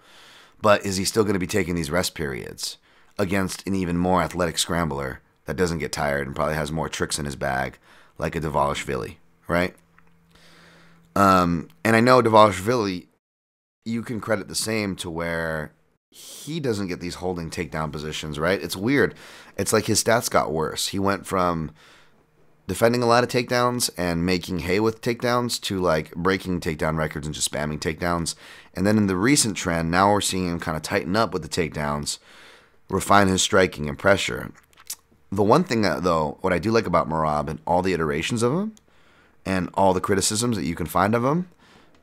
But is he still going to be taking these rest periods against an even more athletic scrambler that doesn't get tired and probably has more tricks in his bag like a Dvalishvili, right? And I know Dvalishvili, you can credit the same to where he doesn't get these holding takedown positions, right? It's weird. It's like his stats got worse. He went from defending a lot of takedowns and making hay with takedowns to like breaking takedown records and just spamming takedowns. And then in the recent trend, now we're seeing him kind of tighten up with the takedowns, refine his striking and pressure. The one thing though, what I do like about Merab and all the iterations of him and all the criticisms that you can find of him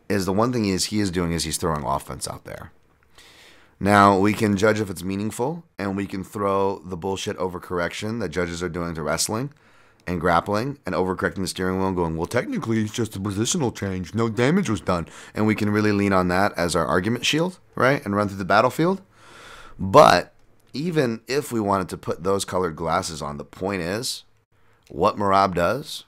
is the one thing he is doing is he's throwing offense out there. Now, we can judge if it's meaningful and we can throw the bullshit overcorrection that judges are doing to wrestling and grappling and overcorrecting the steering wheel and going, well, technically it's just a positional change. No damage was done. And we can really lean on that as our argument shield, right? And run through the battlefield. But even if we wanted to put those colored glasses on, the point is what Merab does,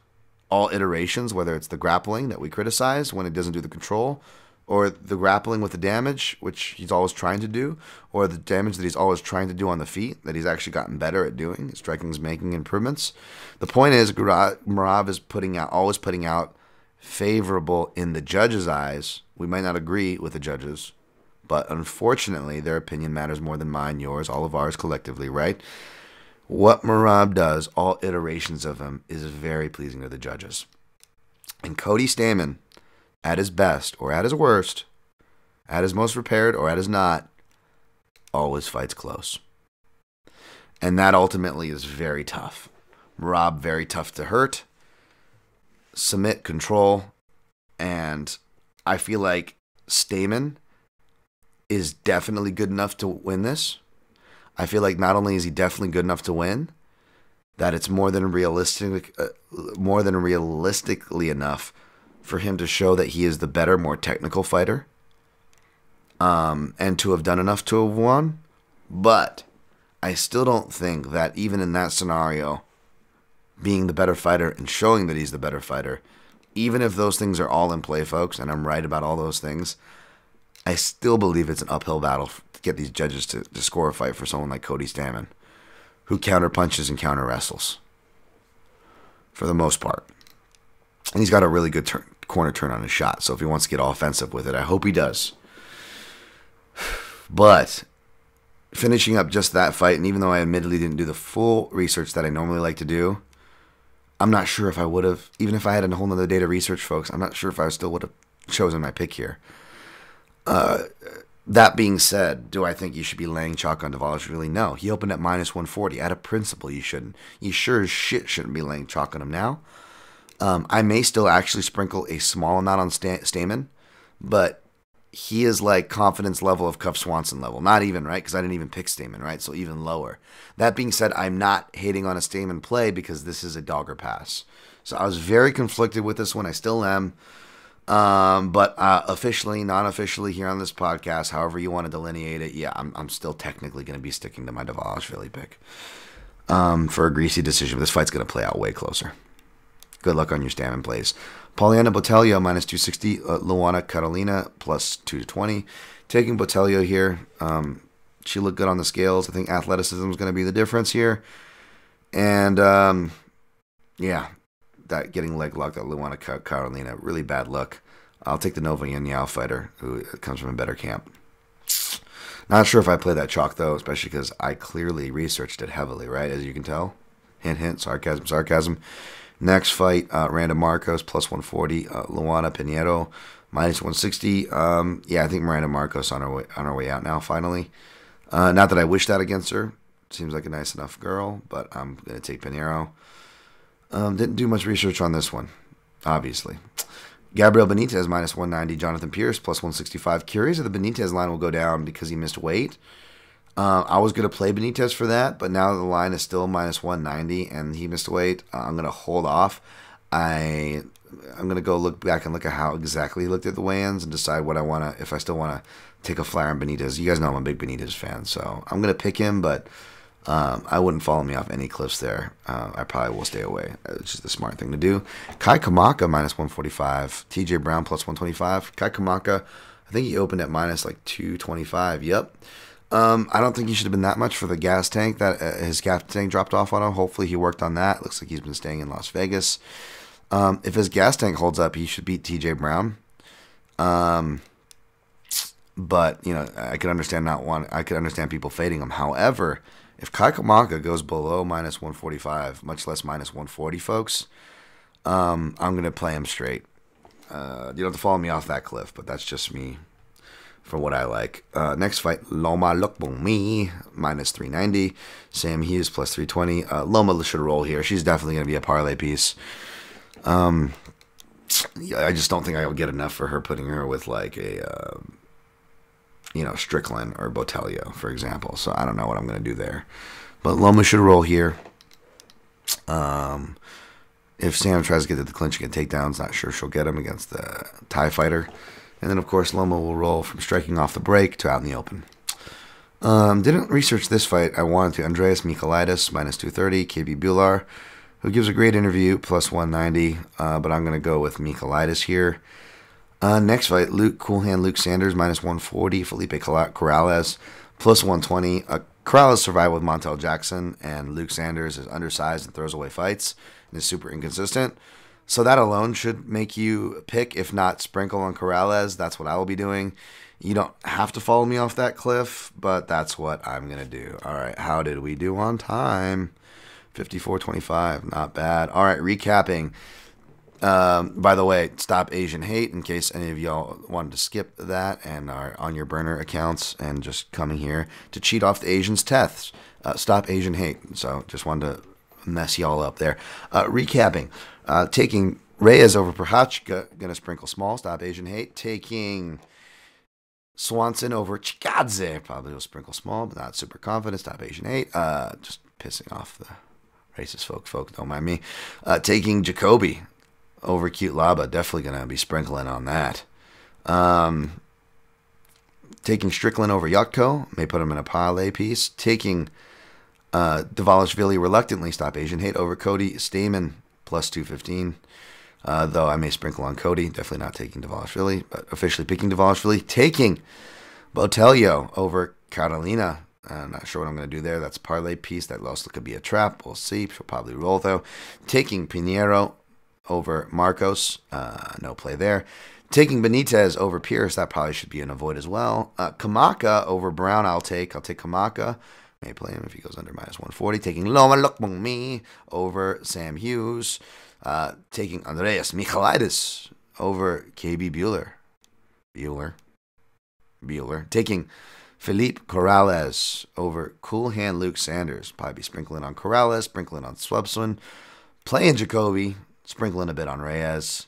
all iterations, whether it's the grappling that we criticize when it doesn't do the control, or the grappling with the damage, which he's always trying to do, or the damage that he's always trying to do on the feet, that he's actually gotten better at doing. Striking is making improvements. The point is, Merab is always putting out favorable in the judges' eyes. We might not agree with the judges, but unfortunately, their opinion matters more than mine, yours, all of ours collectively, right? What Merab does, all iterations of him, is very pleasing to the judges. And Cody Stamen, at his best or at his worst, at his most prepared or at his not, always fights close. And that ultimately is very tough. Merab, very tough to hurt, submit, control, and I feel like Stamen is definitely good enough to win this. I feel like not only is he definitely good enough to win, that it's more than realistically enough for him to show that he is the better, more technical fighter, and to have done enough to have won. But I still don't think that even in that scenario, being the better fighter and showing that he's the better fighter, even if those things are all in play, folks, and I'm right about all those things, I still believe it's an uphill battle to get these judges to score a fight for someone like Cody Stamann, who counter punches and counter wrestles for the most part. And he's got a really good corner turn on his shot. So if he wants to get offensive with it, I hope he does. But finishing up just that fight, and even though I admittedly didn't do the full research that I normally like to do, I'm not sure if I would have, even if I had a whole nother day to research, folks, I'm not sure if I still would have chosen my pick here. That being said, do I think you should be laying chalk on Dvalishvili? No. He opened at minus 140. Out of principle, you shouldn't. You sure as shit shouldn't be laying chalk on him now. I may still actually sprinkle a small amount on Stamann, but he is like confidence level of Cuff Swanson level. Not even, right? Because I didn't even pick Stamann, right? So even lower. That being said, I'm not hating on a Stamann play because this is a dogger pass. So I was very conflicted with this one. I still am. But officially, non-officially here on this podcast, however you want to delineate it, yeah, I'm still technically going to be sticking to my Dvalishvili pick for a greasy decision. This fight's going to play out way closer. Good luck on your Stamann plays. Poliana Botelho, minus 260. Luana Carolina, plus 220. Taking Botelho here. She looked good on the scales. I think athleticism is going to be the difference here. And, yeah, that getting leg locked at Luana Carolina, really bad luck. I'll take the Nova Yin Yao fighter, who comes from a better camp. Not sure if I play that chalk, though, especially because I clearly researched it heavily, right? As you can tell. Hint, hint, sarcasm, sarcasm. Next fight, Randa Marcos, plus 140. Luana Pinheiro, minus 160. Yeah, I think Miranda Marcos on her way out now, finally. Not that I wish that against her. Seems like a nice enough girl, but I'm going to take Pinheiro. Didn't do much research on this one, obviously. Gabriel Benitez, minus 190. Jonathan Pierce, plus 165. Curious if the Benitez line will go down because he missed weight. I was going to play Benitez for that, but now the line is still minus 190 and he missed weight. I'm going to hold off. I'm going to go look back and look at how exactly he looked at the weigh-ins and decide what I want to, if I still want to take a flyer on Benitez. You guys know I'm a big Benitez fan, so I'm going to pick him, but I wouldn't follow me off any cliffs there. I probably will stay away. It's just the smart thing to do. Kai Kamaka, minus 145. TJ Brown, plus 125. Kai Kamaka, I think he opened at minus like 225. Yep. I don't think he should have been that much for the gas tank. That his gas tank dropped off on him. Hopefully he worked on that. Looks like he's been staying in Las Vegas. If his gas tank holds up, he should beat TJ Brown. But you know, I could understand I could understand people fading him. However, if Kai Kamaka goes below minus 145, much less minus 140, folks, I'm gonna play him straight. You don't have to follow me off that cliff, but that's just me. For what I like. Next fight, Loma Lookboonmee, minus 390. Sam Hughes, plus 320. Loma should roll here. She's definitely going to be a parlay piece. I just don't think I will get enough for her putting her with like a, Strickland or Botelho, for example. So I don't know what I'm going to do there. But Loma should roll here. If Sam tries to get to the clinching and takedowns, not sure she'll get him against the Thai fighter. And then, of course, Loma will roll from striking off the break to out in the open. Didn't research this fight. I wanted to. Andreas Michailidis, minus 230. KB Bular, who gives a great interview, plus 190. But I'm going to go with Michailidis here. Next fight, Luke Sanders, minus 140. Felipe Corrales, plus 120. Corrales survived with Montel Jackson, and Luke Sanders is undersized and throws away fights and is super inconsistent. So that alone should make you pick, if not sprinkle on Corrales. That's what I will be doing. You don't have to follow me off that cliff, but that's what I'm going to do. All right, how did we do on time? 54:25, not bad. All right, recapping. By the way, Stop Asian Hate, in case any of y'all wanted to skip that and are on your burner accounts and just coming here to cheat off the Asians' tests. Stop Asian Hate. So just wanted to mess y'all up there. Recapping. Taking Reyes over Prochazka, going to sprinkle small, Stop Asian Hate. Taking Swanson over Chikadze, probably will sprinkle small, but not super confident, Stop Asian Hate. Just pissing off the racist folk, don't mind me. Taking Jacoby over Cute Laba, definitely going to be sprinkling on that. Taking Strickland over Yotko, may put him in a parlay piece. Taking Dvalishvili reluctantly, Stop Asian Hate over Cody Stamann, plus 215. Though I may sprinkle on Cody. Definitely not taking Dvalishvili, but officially picking Dvalishvili. Taking Botelho over Carolina. I'm not sure what I'm going to do there. That's a parlay piece. That also could be a trap. We'll see. She'll probably roll, though. Taking Pinheiro over Marcos. No play there. Taking Benitez over Pierce. That probably should be an avoid as well. Kamaka over Brown. I'll take Kamaka. May play him if he goes under minus 140. Taking Loma Lokbongmi over Sam Hughes. Taking Andreas Michailidis over KB Bueller. Taking Felipe Corrales over Cool Hand Luke Sanders. Probably be sprinkling on Corrales, sprinkling on Swepson. Playing Jacoby, sprinkling a bit on Reyes.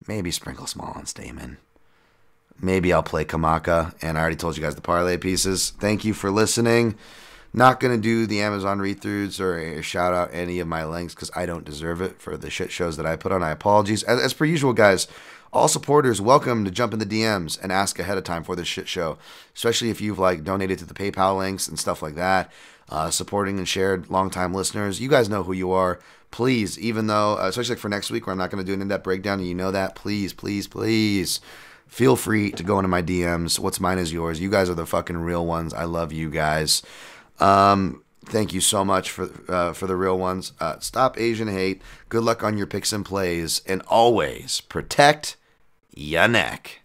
Maybe sprinkle small on Stamen. Maybe I'll play Kamaka. And I already told you guys the parlay pieces. Thank you for listening. Not going to do the Amazon read-throughs or shout out any of my links because I don't deserve it for the shit shows that I put on. I apologize. As per usual, guys, all supporters welcome to jump in the DMs and ask ahead of time for this shit show, especially if you've donated to the PayPal links and stuff like that, supporting and shared longtime listeners. You guys know who you are. Please, even though, especially for next week where I'm not going to do an in-depth breakdown and you know that, please feel free to go into my DMs. What's mine is yours. You guys are the fucking real ones. I love you guys. Thank you so much for the real ones. Stop Asian hate. Good luck on your picks and plays. And always protect your neck.